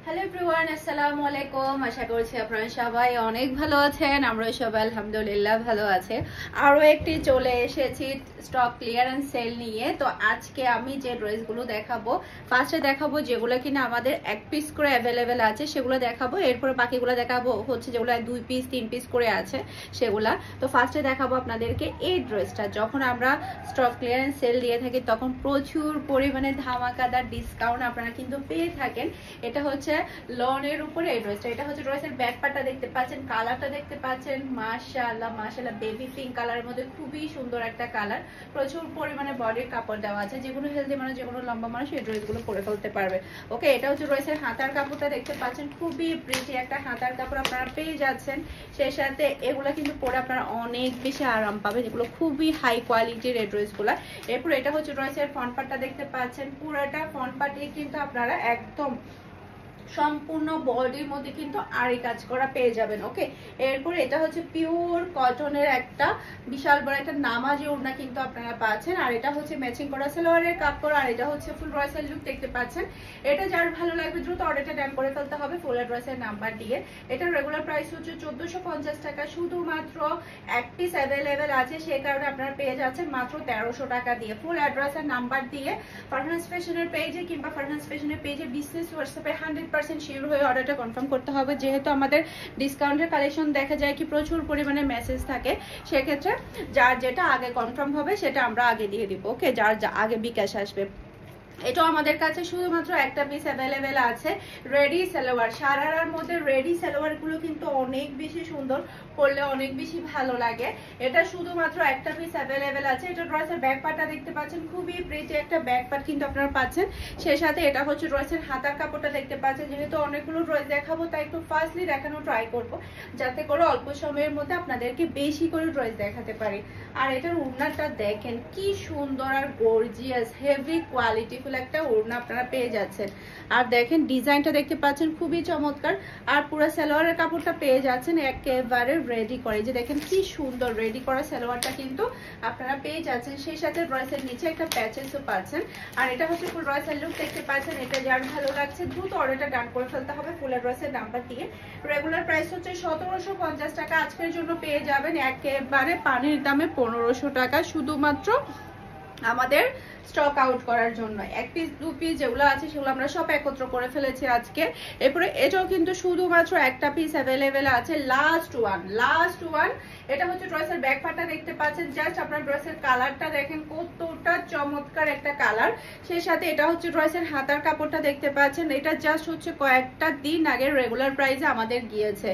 Hello everyone, আসসালামু আলাইকুম। আশা করছি আপনারা সবাই অনেক ভালো আছেন। আমরা সবাই আলহামদুলিল্লাহ ভালো আছে। আরও একটি চলে এসেছি স্টক ক্লিয়ারেন্স সেল নিয়ে। তো আজকে আমি যে ড্রেসগুলো দেখাবো, ফার্স্টে দেখাবো যেগুলো কিনা আমাদের এক পিস করে অ্যাভেলেবেল আছে সেগুলো দেখাবো। এরপরে বাকিগুলো দেখাবো হচ্ছে যেগুলো 2 পিস 3 পিস করে আছে সেগুলা। তো ফার্স্টে দেখাবো আপনাদেরকে এই ড্রেসটা। যখন আমরা স্টক ক্লিয়ারেন্স সেল দিয়ে থাকি তখন প্রচুর পরিমাণে ধামাকাদার ডিসকাউন্ট আপনারা কিন্তু পেয়ে থাকেন। এটা হচ্ছে লনের উপরে এই ড্রেসটা। এটা হচ্ছে ড্রেসের ব্যাক পার্টটা দেখতে পাচ্ছেন, কালারটা দেখতে পাচ্ছেন, মাশাআল্লাহ মাশাআল্লাহ বেবি পিঙ্ক কালারের মধ্যে খুবই সুন্দর একটা কালার। প্রচুর পরিমাণে বডির কাপড় দেওয়া আছে, যেগুলো হেলদি মানুষ যেগুলো লম্বা মানুষ এই ড্রেসগুলো পরে ফেলতে পারবে। ওকে, এটা হচ্ছে ড্রেসের হাতার কাপড়টা দেখতে পাচ্ছেন, খুবই প্রিটি একটা হাতার কাপড় আপনারা পেয়ে যাচ্ছেন। সেই সাথে এগুলা কিন্তু পরে আপনারা অনেক বেশি আরাম পাবেন, এগুলো খুবই হাই কোয়ালিটির এই ড্রেসগুলা। এরপর এটা হচ্ছে ড্রেসের ফ্রন্ট পার্টটা দেখতে পাচ্ছেন, পুরোটা ফ্রন্ট পার্টে কিন্তু আপনারা একদম সম্পূর্ণ বডির মধ্যে কিন্তু আড়ি কাজ করা পেয়ে যাবেন। ওকে, এরপরে এটা হচ্ছে পিওর কটনের একটা বিশাল বড় একটা নামাজি ওড়না কিন্তু আপনারা পাচ্ছেন। আর এটা হচ্ছে ম্যাচিং করা সালোয়ারের কাপড়, আর এটা হচ্ছে ফুল ড্রেসের লুক দেখতে পাচ্ছেন। এটা যার ভালো লাগবে দ্রুত অর্ডারটা ডান করে ফেলতে হবে ফুল অ্যাড্রেসের নাম্বার দিয়ে। এটার রেগুলার প্রাইস হচ্ছে 1450 টাকা। শুধুমাত্র এক পিস অ্যাভেলেবেল আছে, সেই কারণে আপনারা পেয়ে যাচ্ছেন মাত্র 1300 টাকা দিয়ে। ফুল অ্যাড্রেসের নাম্বার দিয়ে ফারহানাস ফ্যাশনের পেজে কিংবা ফারহানাস ফ্যাশনের পেজে বিজনেস হোয়াটসঅ্যাপে 100% শিওর হয়ে অর্ডারটা কনফার্ম করতে হবে। যেহেতু আমাদের ডিসকাউন্টের কালেকশন দেখা যায় কি প্রচুর পরিমাণে মেসেজ থাকে, সেক্ষেত্রে যার যেটা আগে কনফার্ম হবে সেটা আমরা আগে দিয়ে দিব। ওকে, যার আগে বিকাশ আসবে। এটা আমাদের কাছে শুধুমাত্র একটা পিস অ্যাভেলেবেল আছে, রেডি সালোয়ার। সারারার মধ্যে রেডি সালোয়ার গুলো কিন্তু অনেক বেশি সুন্দর, পরলে অনেক বেশি ভালো লাগে। এটা শুধুমাত্র একটা পিস অ্যাভেলেবেল আছে। এটা ড্রেসের ব্যাক পার্টটা দেখতে পাচ্ছেন, খুবই প্রিটি একটা ব্যাক পার্ট কিন্তু আপনারা পাচ্ছেন। সেই সাথে এটা হচ্ছে ড্রেসের হাতার কাপড়টা দেখতে পাচ্ছেন। যেহেতু অনেকগুলো ড্রেস দেখাবো তাই একটু ফাস্টলি দেখানো ট্রাই করব, যাতে করে অল্প সময়ের মধ্যে আপনাদেরকে বেশি করে ড্রেস দেখাতে পারি। আর এটার ওড়নাটা দেখেন কি সুন্দর আর গর্জিয়াস হেভি কোয়ালিটি একটা ওড়না আপনারা পেয়ে যাচ্ছেন। আর দেখেন ডিজাইনটা দেখতে পাচ্ছেন খুবই চমৎকার। আর পুরো সালোয়ারের কাপড়টা পেয়ে যাচ্ছেন একেবারে রেডি করে, যে দেখেন কি সুন্দর রেডি করা সালোয়ারটা কিন্তু আপনারা পেয়ে যাচ্ছেন। সেই সাথে ড্রেসের নিচে একটা প্যাচেসও পাচ্ছেন। আর এটা হচ্ছে ফুল ড্রেসের লুক দেখতে পাচ্ছেন। এটা যার ভালো লাগছে দ্রুত অর্ডারটা ডান করে ফেলতে হবে ফুল ড্রেসের নাম্বার দিয়ে। রেগুলার প্রাইস হচ্ছে 1750 টাকা, আজকের জন্য পেয়ে যাবেন একেবারে পানির দামে 1500 টাকা, শুধুমাত্র আমাদের স্টক আউট করার জন্য। এক পিস 2 পিস যেগুলো আছে সেগুলো আমরা সব একত্র করে ফেলেছি আজকে। এরপরে এটাও কিন্তু শুধুমাত্র একটা পিস অ্যাভেলেবেল আছে, লাস্ট ওয়ান। এটা হচ্ছে ড্রেসের ব্যাক পার্টটা দেখতে পাচ্ছেন, জাস্ট আপনার ড্রেসের কালারটা দেখেন কতটা চমৎকার একটা কালার। সেই সাথে এটা হচ্ছে ড্রেসের হাতার কাপড়টা দেখতে পাচ্ছেন। এটা জাস্ট হচ্ছে কয়েকটা দিন আগে রেগুলার প্রাইসে আমাদের গিয়েছে,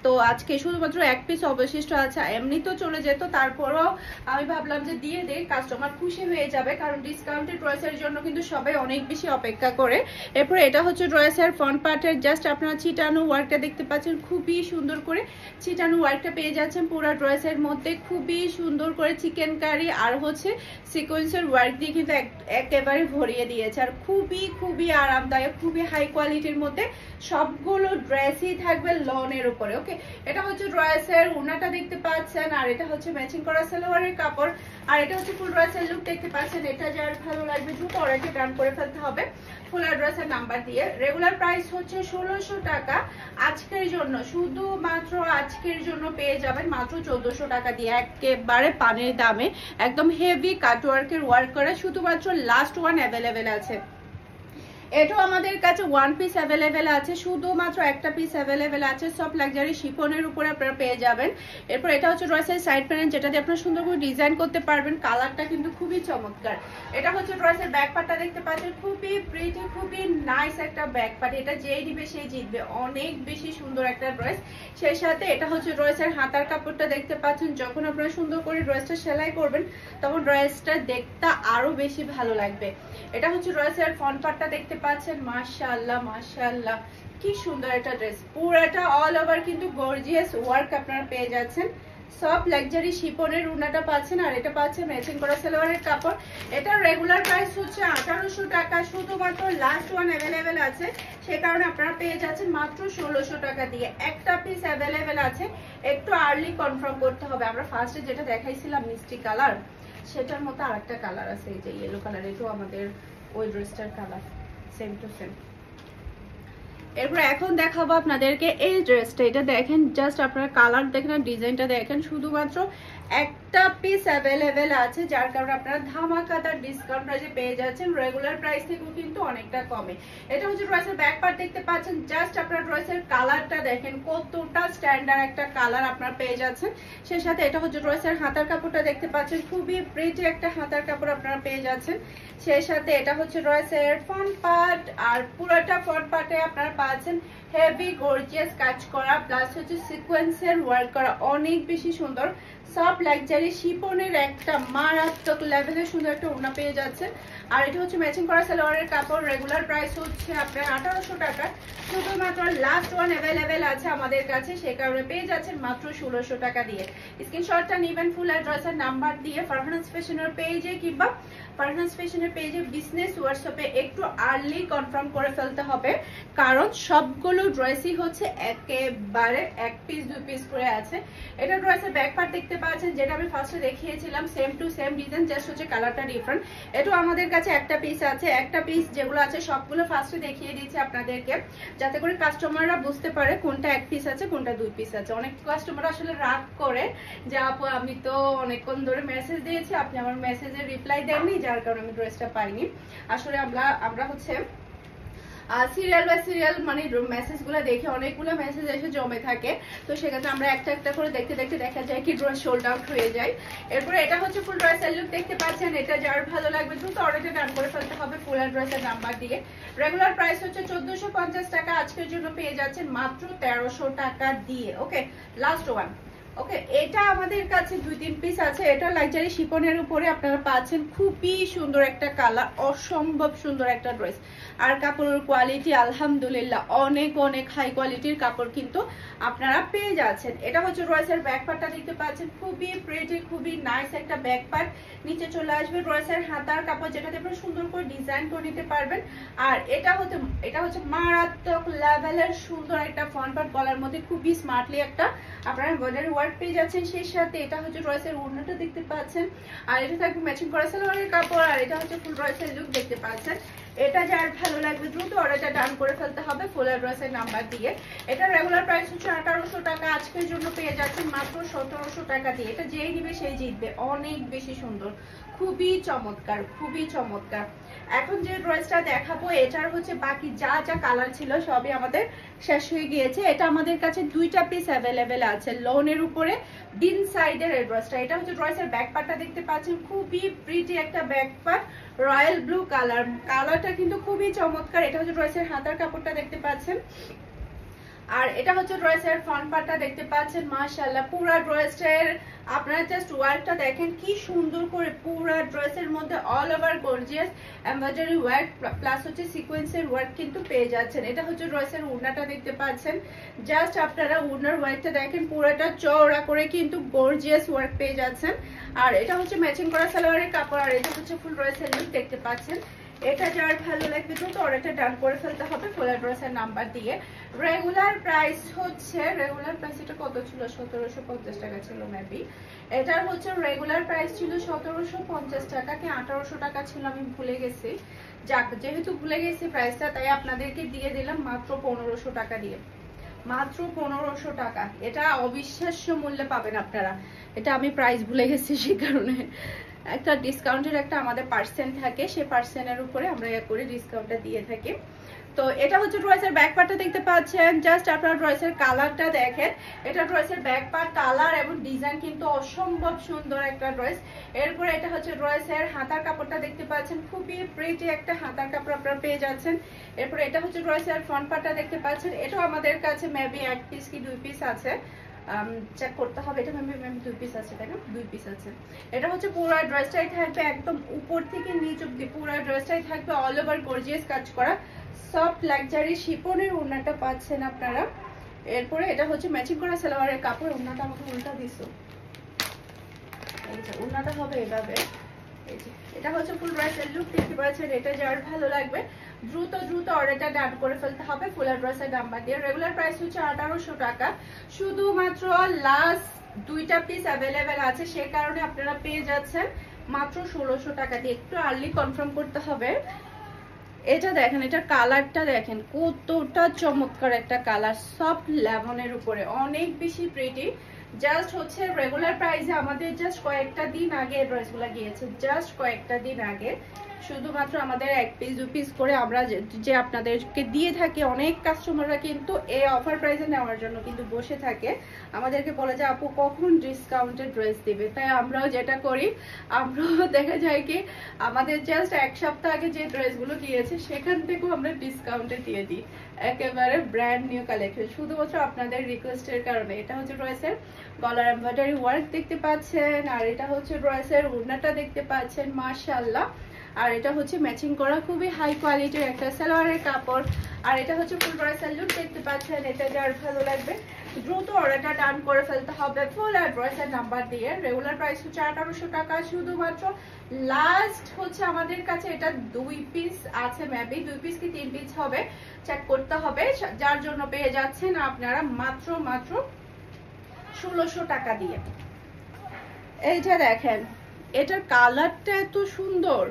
তো আজকে শুধুমাত্র এক পিস অবশিষ্ট আছে। এমনি তো চলে যেত, তারপরও আমি ভাবলাম যে দিয়ে দেই, কাস্টমার খুশি হয়ে যাবে, কারণ ডিসকাউন্টেড ড্রেসের জন্য কিন্তু সবাই অনেক বেশি অপেক্ষা করে। এরপরে এটা হচ্ছে ড্রেসের ফ্রন্ট পার্টের জাস্ট আপনারা ছিটানো ওয়ার্কটা দেখতে পাচ্ছেন, খুবই সুন্দর করে ছিটানো ওয়ার্কটা পেয়ে যাচ্ছেন পুরো ড্রেসের মধ্যে। খুবই সুন্দর করে চিকেন কারি আর হচ্ছে সিকোয়েন্সের ওয়ার্ক দিয়ে কিন্তু একেবারে ভরিয়ে দিয়েছে। আর খুবই আরামদায়ক, খুবই হাই কোয়ালিটির মধ্যে সবগুলো ড্রেসই থাকবে লনের উপরে। ওকে, এটা হচ্ছে ড্রেসের ওড়নাটা দেখতে পাচ্ছেন, আর এটা হচ্ছে ম্যাচিং করা সালোয়ারের কাপড়, আর এটা হচ্ছে ফুল ড্রেসের লুক দেখতে পাচ্ছেন। এটা যার ভালো লাগবে দ্রুত অর্ডারটা ডান করে ফেলতে হবে ফুল অ্যাড্রেসের নাম্বার দিয়ে। রেগুলার প্রাইস হচ্ছে 1600 টাকা, আজকের জন্য শুধুমাত্র আজকের জন্য পেয়ে যাবেন মাত্র 1400 টাকা দিয়ে, একেবারে পানির দামে একদম হেভি কাটওয়ার্কের ওয়ার্ক করে। শুধুমাত্র লাস্ট ওয়ান অ্যাভেলেবেল আছে। এটাও আমাদের কাছে ওয়ান পিস অ্যাভেলেবেল আছে, শুধুমাত্র একটা পিস অ্যাভেলেবেল আছে। সব লাক্সারি শিফনের উপরে আপনারা পেয়ে যাবেন। এরপর এটা হচ্ছে ড্রেসের সাইড প্যানেল, যেটা দিয়ে আপনারা সুন্দর করে ডিজাইন করতে পারবেন। কালারটা কিন্তু খুবই চমৎকার। এটা হচ্ছে ড্রেসের ব্যাক পার্টটা দেখতে পাচ্ছেন, খুবই প্রিটি খুবই নাইস একটা ব্যাক পার্ট। এটা যেই নিবে সেই জিতবে, অনেক বেশি সুন্দর একটা ড্রেস। সেই সাথে এটা হচ্ছে ড্রেসের হাতার কাপড়টা দেখতে পাচ্ছেন। যখন আপনারা সুন্দর করে ড্রেসটা সেলাই করবেন তখন ড্রেসটা দেখতে আরো বেশি ভালো লাগবে। এটা হচ্ছে ড্রেসের ফ্রন্ট পার্টটা দেখতে পাচ্ছেন, মাশাআল্লাহ মাশাআল্লাহ কি সুন্দর একটা ড্রেস। পুরোটা অল ওভার কিন্তু গর্জিয়াস ওয়ার্ক আপনারা পেয়ে যাচ্ছেন। সব লাক্সারি শিফনের ওড়নাটা পাচ্ছেন, আর এটা পাচ্ছেন ম্যাচিং করা সালোয়ারের কাপড়। এটা রেগুলার প্রাইস হচ্ছে 1800 টাকা, শুধুমাত্র লাস্ট ওয়ান অ্যাভেলেবেল আছে, সে কারণে আপনারা পেয়ে যাচ্ছেন মাত্র 1600 টাকা দিয়ে। একটা পিস অ্যাভেলেবেল আছে, একটু আর্লি কনফার্ম করতে হবে। আমরা ফার্স্টে যেটা দেখাইছিলাম মিষ্টি কালার, সেটার মতো আরেকটা কালার আছে, এই যে ইয়েলো কালার। এটাও আমাদের ওই ড্রেসটার কালার, সেম টু সেম। এরপর এখন দেখাবো আপনাদেরকে এই ড্রেসটা। এটা দেখেন, জাস্ট আপনারা কালার দেখেন আর ডিজাইনটা দেখেন। শুধুমাত্র একটা পিস অ্যাভেলেবেল আছে, যার কারণে আপনারা ধামাকাদার ডিসকাউন্ট প্রাইসে পেয়ে যাচ্ছেন, রেগুলার প্রাইস থেকেও কিন্তু অনেকটা কমে। এটা হচ্ছে ড্রেসের ব্যাক পার্ট দেখতে পাচ্ছেন, জাস্ট আপনার ড্রেসের কালারটা দেখেন, কতটা স্ট্যান্ডার্ড একটা কালার আপনারা পেয়ে যাচ্ছেন। সেই সাথে এটা হচ্ছে ড্রেসের হাতার কাপড়টা দেখতে পাচ্ছেন, খুবই প্রিটি একটা হাতার কাপড় আপনারা পেয়ে যাচ্ছেন। সেই সাথে এটা হচ্ছে ড্রেসের ফ্রন্ট পার্ট, আর পুরোটা ফ্রন্ট পার্টে আপনারা পাচ্ছেন হেভি গর্জিয়াস কাজ করা, প্লাস হচ্ছে সিকোয়েন্সের ওয়ার্ক করা, অনেক বেশি সুন্দর সফট লাক্সারি শিপনের একটা মারাত্মক লেভেলের সুন্দর একটা ওড়না পেয়ে যাচ্ছে। আর এটা হচ্ছে ম্যাচিং করা সালোয়ারের কাপড়। রেগুলার প্রাইস হচ্ছে আপনার 1800 টাকা, শুধুমাত্র লাস্ট ওয়ান অ্যাভেলেবেল আছে আমাদের কাছে, সে কারণে পেয়ে যাচ্ছেন মাত্র 1600 টাকা দিয়ে। স্ক্রিনশটটা নেবেন ফুল অ্যাড্রেসের নাম্বার দিয়ে ফারহানাস ফ্যাশনের পেজে কিংবা ফারহানাস ফ্যাশনের পেজে বিজনেস হোয়াটসঅ্যাপে একটু আর্লি কনফার্ম করে ফেলতে হবে, কারণ সবগুলো ড্রেসই হচ্ছে একেবারে এক পিস দুই পিস করে আছে। এটা ড্রেসের ব্যাক পার্ট দেখতে পাচ্ছেন, যেটা আমি ফার্স্টে দেখিয়েছিলাম, same to same design, just হচ্ছে কালারটা ডিফারেন্ট। এটাও আমাদের কাছে একটা পিস আছে, একটা পিস যেগুলো আছে সবগুলো ফার্স্টে দেখিয়ে দিয়েছি আপনাদেরকে, যাতে করে কাস্টমাররা বুঝতে পারে কোনটা এক পিস আছে কোনটা দুই পিস আছে। অনেক কাস্টমার আসলে রাগ করে যে আপু আমি তো অনেকক্ষণ ধরে মেসেজ দিয়েছি, আপনি আমার মেসেজের রিপ্লাই দেননি, যার কারণে আমি ড্রেসটা পাইনি। আসলে আমরা হচ্ছে সিরিয়াল বাই সিরিয়াল মানে মেসেজ গুলো দেখে অনেকগুলো মেসেজ এসে জমে থাকে, তো সেক্ষেত্রে আমরা একটা একটা করে দেখতে দেখতে দেখা যায় কি ড্রেস সোল্ড আউট হয়ে যায়। এরপরে এটা হচ্ছে ফুল ড্রেসের লুক দেখতে পাচ্ছেন, এটা যার ভালো লাগবে দ্রুত অর্ডারটা ডান করে ফেলতে হবে ফুল ড্রেসের নাম্বার দিয়ে। রেগুলার প্রাইস হচ্ছে 1450 টাকা, আজকের জন্য পেয়ে যাচ্ছেন মাত্র 1300 টাকা দিয়ে। ওকে, লাস্ট ওয়ান। ওকে, এটা আমাদের কাছে 2-3 পিস আছে। এটা লাক্সারি শিপনের উপরে আপনারা পাচ্ছেন, খুবই সুন্দর একটা কালার, অসম্ভব সুন্দর একটা ড্রেস। আর কাপড়ের কোয়ালিটি আলহামদুলিল্লাহ অনেক অনেক হাই কোয়ালিটির কাপড় কিন্তু আপনারা পেয়ে যাচ্ছেন। এটা হচ্ছে ড্রেসের ব্যাক পার্টটা দেখতে পাচ্ছেন, খুবই প্রিটি খুবই নাইস একটা ব্যাক পার্ট। নিচে চলে আসবে ড্রেসের হাতার কাপড়, যেটাতে আপনারা সুন্দর করে ডিজাইন করে নিতে পারবেন। আর এটা হচ্ছে মারাত্মক লেভেলের সুন্দর একটা ফ্রন্ট পার্ট, গলার মধ্যে খুবই স্মার্টলি একটা আপনারা এমব্রয়ডারি ওয়ার্ক পেয়ে যাচ্ছেন। সেই সাথে এটা হচ্ছে ড্রেসের ওড়নাটা দেখতে পাচ্ছেন, আর এটা থাকবে ম্যাচিং করা সালোয়ারের কাপড়। আর এটা হচ্ছে ফুল ড্রেসের লুক দেখতে পাচ্ছেন। এটা যার ভালো লাগবে দ্রুত অর্ডারটা ডান করে ফেলতে হবে ফুল অ্যাড্রেসের নাম্বার দিয়ে। এটা রেগুলার প্রাইস হচ্ছে 1800 টাকা, আজকের জন্য পেয়ে যাচ্ছেন মাত্র 1700 টাকা দিয়ে। এটা যেই নিবে সেই জিতবে, অনেক বেশি সুন্দর, খুবই চমৎকার খুবই চমৎকার। এখন যে ড্রেসটা দেখাবো এটার হচ্ছে বাকি যা যা কালার ছিল সবই আমাদের শেষ হয়ে গিয়েছে। এটা আমাদের কাছে 2টা পিস অ্যাভেলেবেল আছে লোনের উপরে ডিন সাইডের এই ড্রেসটা। এটা হচ্ছে ড্রেসের ব্যাক পার্টটা দেখতে পাচ্ছেন, খুবই প্রিটি একটা ব্যাক পার্ট, রয়্যাল ব্লু কালারটা কিন্তু খুবই চমৎকার। এটা হচ্ছে ড্রেসের হাতার কাপড়টা দেখতে পাচ্ছেন, আর এটা হচ্ছে ড্রেসের ফ্রন্ট পার্টটা দেখতে পাচ্ছেন। মাশাআল্লাহ, পুরো ড্রেসের আপনারা জাস্ট ওয়ার্কটা দেখেন কি সুন্দর করে, পুরো ড্রেসের মধ্যে all over gorgeous embroidery work plus হচ্ছে সিকোয়েন্সের ওয়ার্ক কিন্তু পেয়ে যাচ্ছেন। এটা হচ্ছে ড্রেসের ওড়নাটা দেখতে পাচ্ছেন, জাস্ট আপনারা ওড়নার ওয়ার্কটা দেখেন, পুরোটা চওড়া করে কিন্তু গর্জিয়াস ওয়ার্ক পেয়ে যাচ্ছেন। আর এটা হচ্ছে ম্যাচিং করা সালোয়ারের কাপড়, আর এটা হচ্ছে ফুল ড্রেসের লুক দেখতে পাচ্ছেন। এটা যার ভালো লাগবে দ্রুত অর্ডারটা ডান করে ফেলতে হবে ফুল অ্যাড্রেসের নাম্বার দিয়ে। রেগুলার প্রাইস এটা কত ছিল? 1750 টাকা ছিল মেবি। এটার হচ্ছে রেগুলার প্রাইস ছিল 1750 টাকা কি 1800 টাকা ছিল, আমি ভুলে গেছি। যাক, যেহেতু ভুলে গেছি প্রাইসটা, তাই আপনাদেরকে দিয়ে দিলাম মাত্র 1500 টাকা দিয়ে, মাত্র 1500 টাকা। এটা অবিশ্বাস্য মূল্যে পাবেন আপনারা। এটা আমি প্রাইস ভুলে গেছি, সে কারণে একটা ডিসকাউন্টের একটা আমাদের পার্সেন্ট থাকে, সেই পার্সেন্টের উপরে আমরা করে ডিসকাউন্টটা দিয়ে থাকি। তো এটা হচ্ছে ড্রেসের ব্যাক পার্টটা দেখতে পাচ্ছেন, জাস্ট আপনারা ড্রেসের কালারটা দেখেন। এটা ড্রেসের ব্যাক পার্ট, কালার এবং ডিজাইন কিন্তু অসম্ভব সুন্দর একটা ড্রেস। এরপরে এটা হচ্ছে ড্রেসের হাতার কাপড়টা দেখতে পাচ্ছেন, খুবই প্রিটি একটা হাতার কাপড় আপনারা পেয়ে যাচ্ছেন। এরপরে এটা হচ্ছে ড্রেসের ফ্রন্ট পার্টটা দেখতে পাচ্ছেন। এটাও আমাদের কাছে মেবি 1 পিস কি 2 পিস আছে, চেক করতে হবে। এটা মেবি 2 পিস আছে, তাই না? 2 পিস আছে। এটা হচ্ছে পুরো ড্রেসটাই থাকবে একদম উপর থেকে নিচ অব্দি, পুরো ড্রেসটাই থাকবে অল ওভার গর্জিয়াস কাজ করা, সফট লাক্সারি শিপনের ওড়নাটা পাচ্ছেন আপনারা। এরপরে এটা হচ্ছে ম্যাচিং করা সালোয়ারের কাপড়। ওড়নাটা আমাকে উল্টা দিছো, এই যে ওড়নাটা হবে এভাবে। এই যে এটা হচ্ছে ফুল ড্রেসের লুক দেখতে পাচ্ছেন। এটা যার ভালো লাগবে দ্রুত অর্ডারটা ডান করে ফেলতে হবে ফুল ড্রেসের নাম্বার দিয়ে। রেগুলার প্রাইস হচ্ছে 1800 টাকা, শুধুমাত্র লাস্ট 2টা পিস অ্যাভেলেবেল আছে, সে কারণে আপনারা পেয়ে যাচ্ছেন মাত্র 1600 টাকা দিয়ে। একটু আর্লি কনফার্ম করতে হবে। এটা দেখেন, এটার কালারটা দেখেন কতটা চমৎকার একটা কালার, সফট লেমনের উপরে, অনেক বেশি প্রিটি। জাস্ট হচ্ছে রেগুলার প্রাইসে আমাদের জাস্ট কয়েকটা দিন আগে ড্রেসগুলো গিয়েছে, জাস্ট কয়েকটা দিন আগে। শুধুমাত্র আমাদের 1 পিস 2 পিস করে আমরা যে আপনাদেরকে দিয়ে থাকি, অনেক কাস্টমাররা কিন্তু এই অফার প্রাইসে নেওয়ার জন্য কিন্তু বসে থাকে, আমাদেরকে বলে যে আপু কখন ডিসকাউন্টেড ড্রেস দিবে। তাই আমরাও যেটা করি, আমরাও দেখা যায় কি আমাদের জাস্ট 1 সপ্তাহ আগে যে ড্রেসগুলো দিয়েছে সেখান থেকেও আমরা ডিসকাউন্টে দিয়ে দিই, একেবারে ব্র্যান্ড নিউ কালেকশন, শুধুমাত্র আপনাদের রিকোয়েস্টের কারণে। এটা হচ্ছে ড্রেসের গলার এমব্রয়ডারি ওয়ার্ক দেখতে পাচ্ছেন, আর এটা হচ্ছে ড্রেসের ওড়নাটা দেখতে পাচ্ছেন, মাশাআল্লাহ। আর এটা হচ্ছে ম্যাচিং করা খুবই হাই কোয়ালিটির একটা সালোয়ারের কাপড়। আর এটা হচ্ছে ফুল ড্রেসের লুক দেখতে পাচ্ছেন। এটা যার ভালো লাগবে দ্রুত অর্ডারটা ডান করে ফেলতে হবে ফুল অ্যাড্রেসের নাম্বার দিয়ে। রেগুলার প্রাইস হচ্ছে 1800 টাকা, শুধুমাত্র লাস্ট হচ্ছে আমাদের কাছে এটা 2 পিস আছে, মেবি 2 পিস কি 3 পিস হবে, চেক করতে হবে, যার জন্য পেয়ে যাচ্ছেন আপনারা মাত্র 1600 টাকা দিয়ে। এইটা দেখেন, এটার কালারটা এত সুন্দর,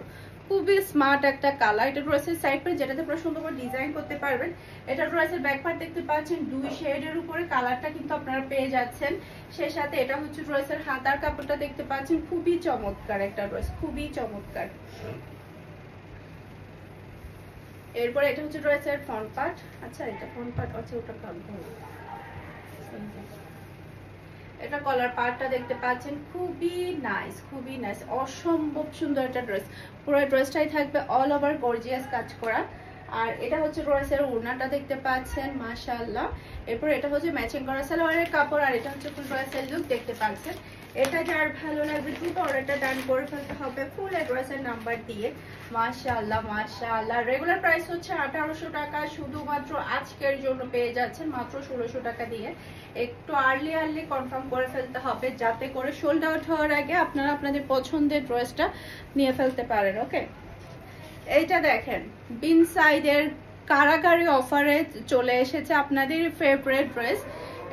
খুবই স্মার্ট একটা কালার। এটা ড্রেসের সাইড পার্ট, যেটাতে পুরো সুন্দর করে ডিজাইন করতে পারবেন। এটা ড্রেসের ব্যাক পার্ট দেখতে পাচ্ছেন, 2 শেডের উপরে কালারটা কিন্তু আপনারা পেয়ে যাচ্ছেন। সেই সাথে এটা হচ্ছে ড্রেসের হাতার কাপড়টা দেখতে পাচ্ছেন, খুবই চমৎকার একটা ড্রেস, খুবই চমৎকার। এরপর এটা হচ্ছে ড্রেসের ফ্রন্ট পার্ট। আচ্ছা এটা ফ্রন্ট পার্ট আছে, ওটা কাটবো। এটা কলার পার্টটা দেখতে পাচ্ছেন, খুবই নাইস, খুবই নাইস, অসম্ভব সুন্দর একটা ড্রেস। পুরো ড্রেসটাই থাকবে অল ওভার গর্জিয়াস কাজ করা। আর এটা হচ্ছে ড্রেসের ওড়নাটা দেখতে পাচ্ছেন, মাশাআল্লাহ। এরপর এটা হচ্ছে ম্যাচিং করা সালোয়ারের কাপড়, আর এটা হচ্ছে ফুল ড্রেসের লুক দেখতে পাচ্ছেন। এটা যার ভালো লাগবে দ্রুত অর্ডারটা ডান করে ফেলতে হবে ফুল অ্যাড্রেসের নাম্বার দিয়ে। মাশাআল্লাহ মাশাআল্লাহ। রেগুলার প্রাইস হচ্ছে 1800 টাকা, শুধুমাত্র আজকের জন্য পেয়ে যাচ্ছেন মাত্র 1600 টাকা দিয়ে। একটু আর্লি কনফার্ম করে ফেলতে হবে, যাতে করে সোল্ড আউট হওয়ার আগে আপনারা আপনাদের পছন্দের ড্রেসটা নিয়ে ফেলতে পারেন। ওকে, এইটা দেখেন বিন সাইডের কারাগারি অফারে চলে এসেছে আপনাদের ফেভারিট ড্রেস।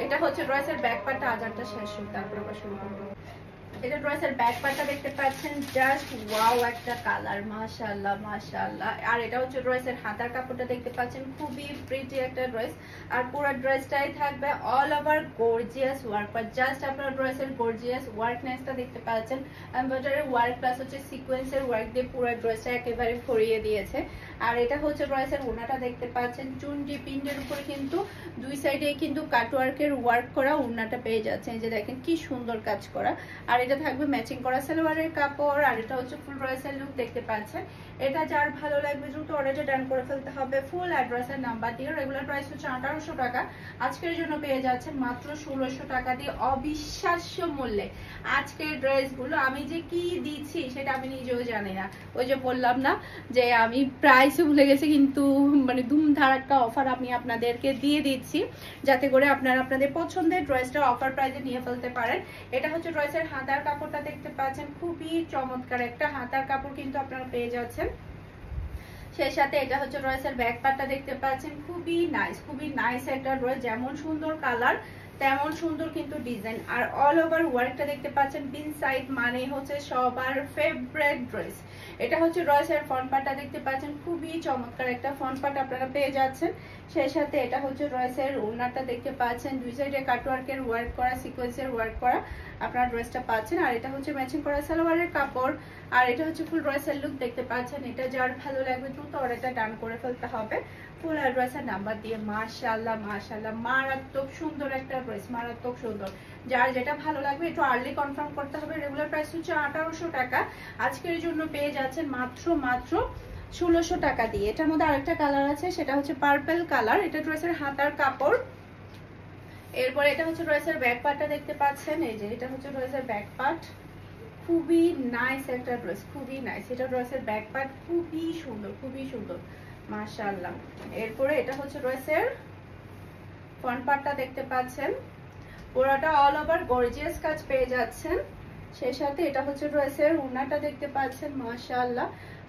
এটা হচ্ছে ড্রেসের ব্যাক পার্টটা, আজারটা শেষ হোক তারপর আবার শুরু করব। এটা ড্রেসের ব্যাক পার্টটা দেখতে পাচ্ছেন, জাস্ট ওয়াও একটা কালার, মাশাআল্লাহ মাশাআল্লাহ। আর এটা হচ্ছে ড্রেসের হাতার কাপড়টা দেখতে পাচ্ছেন, খুবই প্রিটি একটা ড্রেস। আর পুরো ড্রেসটাই থাকবে অল ওভার গর্জিয়াস ওয়ার্ক, বা জাস্ট আপনারা ড্রেসের গর্জিয়াস ওয়ার্কনেসটা দেখতে পাচ্ছেন। এমব্রয়ডারি ওয়ার্ক প্লাস হচ্ছে সিকোয়েন্সের ওয়ার্ক দিয়ে পুরো ড্রেসটা একেবারে ভরিয়ে দিয়েছে। আর এটা হচ্ছে ড্রেসের ওড়নাটা দেখতে পাচ্ছেন, চুনরি প্রিন্টের উপরে কিন্তু 2 সাইডে কিন্তু কাটওয়ার্কের ওয়ার্ক করা ওড়নাটা পেয়ে যাচ্ছেন। এই যে দেখেন কি সুন্দর কাজ করা। আর এটা থাকবে ম্যাচিং করা সালোয়ারের কাপড়। আর এটা হচ্ছে ফুল ড্রেসের লুক দেখতে পাচ্ছেন। এটা যার ভালো লাগবে দ্রুত অর্ডারটা ডান করে ফেলতে হবে ফুল অ্যাড্রেসের নাম্বার দিয়ে। রেগুলার প্রাইস হচ্ছে 1800 টাকা, আজকের জন্য পেয়ে যাচ্ছেন মাত্র 1600 টাকা দিয়ে, অবিশ্বাস্য মূল্যে। আজকের ড্রেসগুলো আমি যে কি দিচ্ছি সেটা আমি নিজেও জানি না। ওই যে বললাম না যে আমি প্রাইসও ভুলে গেছি, কিন্তু মানে ধুমধারাক্কা অফার আমি আপনাদেরকে দিয়ে দিচ্ছি, যাতে করে আপনারা আপনাদের পছন্দের ড্রেসটা অফার প্রাইসে নিয়ে ফেলতে পারেন। এটা হচ্ছে ড্রেসের হাতার কাপড়টা দেখতে পাচ্ছেন, খুবই চমৎকার একটা হাতার কাপড় কিন্তু আপনারা পেয়ে যাচ্ছেন। সেই সাথে এটা হচ্ছে ড্রেসের ব্যাক পার্টটা দেখতে পাচ্ছেন, খুবই নাইস একটা ড্রেস, যেমন সুন্দর কালার তেমন সুন্দর কিন্তু ডিজাইন। আর অল ওভার ওয়ার্কটা দেখতে পাচ্ছেন, বিন সাইড মানে হচ্ছে সবার ফেভারিট ড্রেস। এটা হচ্ছে ড্রেসের ফ্রন্ট পার্টটা দেখতে পাচ্ছেন, খুবই চমৎকার একটা ফ্রন্ট পার্ট আপনারা পেয়ে যাচ্ছেন। সেই সাথে এটা হচ্ছে ড্রেসের ওড়নাটা দেখতে পাচ্ছেন, 2 সাইডে কাটওয়ার্কের ওয়ার্ক করা, সিকোয়েন্সের ওয়ার্ক করা আপনারা ড্রেসটা পাচ্ছেন। আর এটা হচ্ছে ম্যাচিং করা সালোয়ারের কাপড়। আর এটা হচ্ছে ফুল ড্রেসের লুক দেখতে পাচ্ছেন। এটা যার ভালো লাগবে দ্রুত অর্ডারটা ডান করে ফেলতে হবে ফুল অ্যাড্রেসের নাম্বার দিয়ে। মাশাআল্লাহ মাশাআল্লাহ, মারাত্মক সুন্দর একটা ড্রেস, মারাত্মক সুন্দর। যার যেটা ভালো লাগবে একটু আর্লি কনফার্ম করতে হবে। রেগুলার প্রাইস হচ্ছে 1800 টাকা, আজকের জন্য পেয়ে যাচ্ছেন মাত্র 1600 টাকা দিয়ে। এটার মধ্যে আরেকটা কালার আছে, সেটা হচ্ছে পার্পল কালার। এটা ড্রেসের হাতার কাপড়। এরপর এটা হচ্ছে ড্রেসের ব্যাক পার্টটা দেখতে পাচ্ছেন, এই যে এটা হচ্ছে ড্রেসের ব্যাক পার্ট, খুবই নাইস একটা ড্রেস, খুবই নাইস। এটা ড্রেসের ব্যাক পার্ট, খুবই সুন্দর মাশাআল্লাহ। এরপরে এটা হচ্ছে ড্রেসের ফ্রন্ট পার্টটা দেখতে পাচ্ছেন, পুরোটা অল ওভার গর্জিয়াস কাজ পেয়ে যাচ্ছেন। সেই সাথে এটা হচ্ছে ড্রেসের ওড়নাটা দেখতে পাচ্ছেন, মাশাআল্লাহ।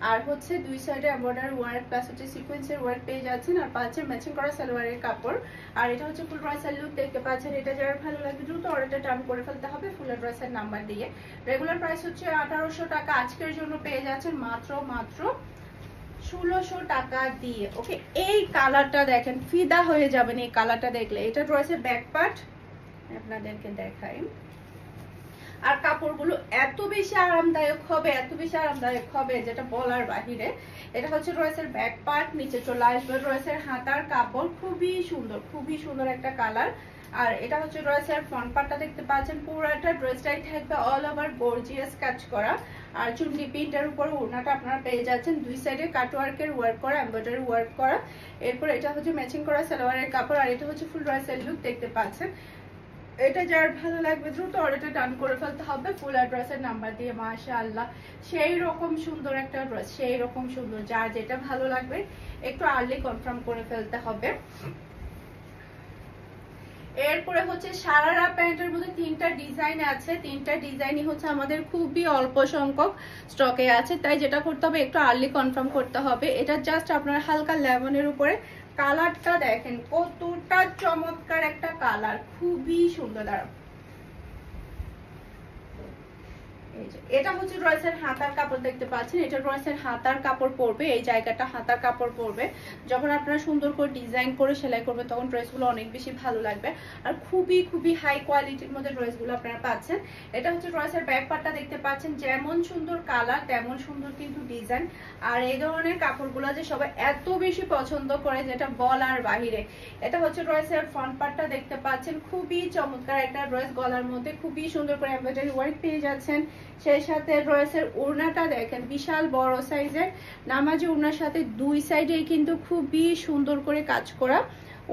আর হচ্ছে 2 সাইডে এমব্রয়ডারি ওয়ার্ক প্লাস হচ্ছে সিকোয়েন্সের ওয়ার্ক পেয়ে যাচ্ছেন। আর পাচ্ছেন ম্যাচিং করা সালোয়ারের কাপড়। আর এটা হচ্ছে ফুল ড্রেসের লুক দেখতে পাচ্ছেন। এটা যার ভালো লাগবে দ্রুত অর্ডারটা ডান করে ফেলতে হবে ফুল ড্রেসের নাম্বার দিয়ে। রেগুলার প্রাইস হচ্ছে 1800 টাকা, আজকের জন্য পেয়ে যাচ্ছেন মাত্র 1600 টাকা দিয়ে। ওকে, এই কালারটা দেখেন, ফিদা হয়ে যাবেন এই কালারটা দেখলে। এটা রয়েছে ব্যাক পার্ট, আপনাদেরকে দেখাই। আর কাপড়গুলো এত বেশি আরামদায়ক হবে, এত বেশি আরামদায়ক হবে যেটা বলার বাহিরে। এটা হচ্ছে ড্রেসের ব্যাক পার্ট, নিচে চলে আসবে ড্রেসের হাতার কাপড়, খুবই সুন্দর একটা কালার। আর এটা হচ্ছে ড্রেসের ফ্রন্ট পার্টটা দেখতে পাচ্ছেন, পুরোটা ড্রেসটাই থাকবে অল ওভার গর্জিয়াস কাজ করা। আর চুন্ডি প্রিন্টের উপর ওড়নাটা আপনারা পেয়ে যাচ্ছেন, দুই সাইডে কাটওয়ার্কের ওয়ার্ক করা, এমব্রয়ডারি ওয়ার্ক করা। এরপর এটা হচ্ছে ম্যাচিং করা সালোয়ারের কাপড়, আর এটা হচ্ছে ফুল ড্রেসের লুক দেখতে পাচ্ছেন। এটা যার ভালো লাগবে দ্রুত অর্ডারটা ডান করে ফেলতে হবে ফুল অ্যাড্রেসের নাম্বার দিয়ে। মাশাআল্লাহ, সেই রকম সুন্দর একটা ড্রেস, সেই রকম সুন্দর, যার যেটা ভালো লাগবে একটু আর্লি কনফার্ম করে ফেলতে হবে। এরপরে হচ্ছে সারারা প্যান্টের মধ্যে 3টা ডিজাইন আছে, 3টা ডিজাইনই হচ্ছে আমাদের খুবই অল্প সংখ্যক স্টকে আছে, তাই যেটা করতে হবে একটু আর্লি কনফার্ম করতে হবে। এটা জাস্ট আপনার হালকা লেমনের উপরে, কালারটা দেখেন কতটা চমৎকার একটা কালার, খুবই সুন্দর। এটা হচ্ছে ড্রেসের হাতার কাপড় দেখতে পাচ্ছেন, এটা ড্রেসের হাতার কাপড় পরবে, এই জায়গাটা হাতার কাপড় পরবে। যখন আপনারা সুন্দর করে ডিজাইন করে সেলাই করবে তখন ড্রেসগুলো অনেক বেশি ভালো লাগবে। আর খুবই হাই কোয়ালিটির মধ্যে ড্রেসগুলো আপনারা পাচ্ছেন। এটা হচ্ছে ড্রেসের ব্যাক পার্টটা দেখতে পাচ্ছেন, যেমন সুন্দর কালার তেমন সুন্দর কিন্তু ডিজাইন। আর এই ধরনের কাপড়গুলো যে সবাই এত বেশি পছন্দ করে যেটা বলার বাহিরে। এটা হচ্ছে ড্রেসের ফ্রন্ট পার্টটা দেখতে পাচ্ছেন, খুবই চমৎকার একটা ড্রেস, গলার মধ্যে খুবই সুন্দর করে এমব্রয়ডারি ওয়ার্ক পেয়ে যাচ্ছেন। সেই সাথে ড্রেসের ওড়নাটা দেখেন বিশাল বড় সাইজের, নামাজি ওড়নার সাথে দুই সাইডেই কিন্তু খুবই সুন্দর করে কাজ করা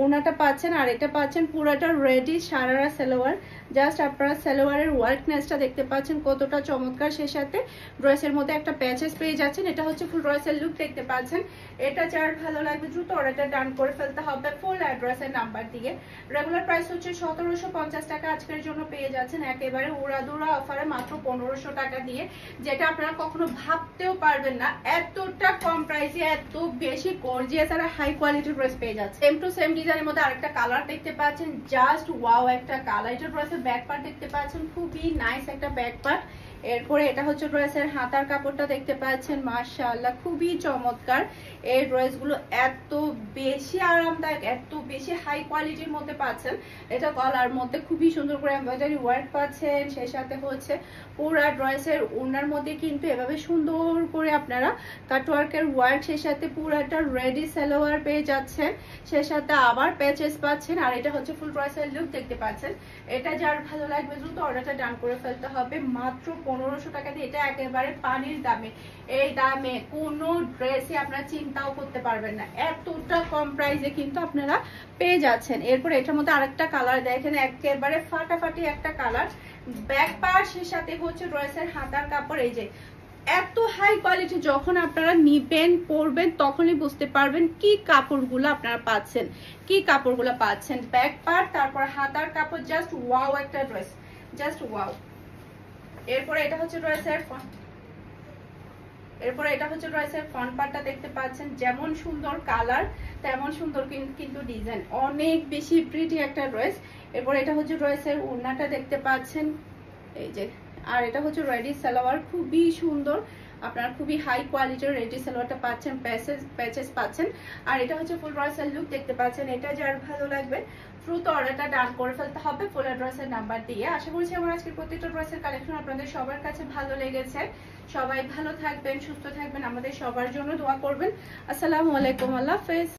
ওড়নাটা পাচ্ছেন। আর এটা পাচ্ছেন পুরাটা রেডি সারারা সালোয়ার, জাস্ট আপনারা সালোয়ারের ওয়ার্কনেসটা দেখতে পাচ্ছেন কতটা চমৎকার। সেই সাথে ড্রেসের মধ্যে একটা প্যাচেস পেয়ে যাচ্ছেন। এটা হচ্ছে ফুল ড্রেসের লুক দেখতে পাচ্ছেন। এটা যার ভালো লাগবে দ্রুত অর্ডারটা ডান করে ফেলতে হবে ফুল অ্যাড্রেসের নাম্বার দিয়ে। রেগুলার প্রাইস হচ্ছে 1750 টাকা, আজকের জন্য পেয়ে যাচ্ছেন একেবারে উড়াদুরা অফারে মাত্র 1500 টাকা দিয়ে, যেটা আপনারা কখনো ভাবতেও পারবেন না এতটা কম প্রাইসে এত বেশি গর্জিয়াস আর হাই কোয়ালিটির ড্রেস পেয়ে যাচ্ছে। সেম টু সেম ডিজাইনের মধ্যে আরেকটা কালার দেখতে পাচ্ছেন, জাস্ট ওয়াও একটা কালার। এটা ড্রেসের ব্যাক পার্ট দেখতে পাচ্ছেন, খুবই নাইস একটা ব্যাক পার্ট। এরপরে এটা হচ্ছে ড্রেসের হাতার কাপড়টা দেখতে পাচ্ছেন, মাশাআল্লাহ খুবই চমৎকার। এই ড্রেসগুলো এত বেশি আরামদায়ক, এত বেশি হাই কোয়ালিটির মধ্যে পাচ্ছেন। এটা গলার মধ্যে খুবই সুন্দর করে এমব্রয়ডারি ওয়ার্ক পাচ্ছেন। সেই সাথে হচ্ছে পুরা ড্রেসের ওড়নার মধ্যে কিন্তু এভাবে সুন্দর করে আপনারা কাটওয়ার্কের ওয়ার্ক, সেই সাথে পুরাটা রেডি সালোয়ার পেয়ে যাচ্ছেন। সেই সাথে আবার প্যাচেস পাচ্ছেন। আর এটা হচ্ছে ফুল ড্রেসের লুক দেখতে পাচ্ছেন। এটা যার ভালো লাগবে দ্রুত অর্ডারটা ডান করে ফেলতে হবে মাত্র 1500 টাকা দিয়ে। এটা একেবারে পানির দামে, এই দামে কোনো ড্রেসই আপনারা চিন্তাও করতে পারবেন না, এতটা কম প্রাইসে কিন্তু আপনারা পেয়ে যাচ্ছেন। এরপর এটার মধ্যে আরেকটা কালার দেখেন, একেবারে ফাটাফাটি একটা কালার, ব্যাক পার্টের সাথে হচ্ছে ড্রেসের হাতার কাপড়। এই যে এত হাই কোয়ালিটি, যখন আপনারা নিবেন পরবেন তখনই বুঝতে পারবেন কি কাপড়গুলো আপনারা পাচ্ছেন, কি কাপড়গুলো পাচ্ছেন। ব্যাক পার্ট, তারপর হাতার কাপড়, জাস্ট ওয়াও একটা ড্রেস, জাস্ট ওয়াও। এরপরে এটা হচ্ছে ড্রেসের ফ্রন্ট পার্টটা দেখতে পাচ্ছেন, যেমন সুন্দর কালার তেমন সুন্দর কিন্তু ডিজাইন, অনেক বেশি প্রিটি একটা ড্রেস। এরপর এটা হচ্ছে ড্রেসের ওড়নাটা দেখতে পাচ্ছেন, এই যে। আর এটা হচ্ছে রেডি সালোয়ার, খুবই সুন্দর, আপনারা খুবই হাই কোয়ালিটির রেডি সালোয়ারটা পাচ্ছেন, প্যাচেস পাচ্ছেন। আর এটা হচ্ছে ফুল ড্রেসের লুক দেখতে পাচ্ছেন। এটা যার ভালো লাগবে দ্রুত অর্ডারটা ডান করে ফেলতে হবে ফুল অ্যাড্রেসের নাম্বার দিয়ে। আশা করছি আমার আজকের প্রত্যেকটা ড্রেসের কালেকশন আপনাদের সবার কাছে ভালো লেগেছে। সবাই ভালো থাকবেন, সুস্থ থাকবেন, আমাদের সবার জন্য দোয়া করবেন। আসসালামু আলাইকুম, আল্লাহ হাফেজ।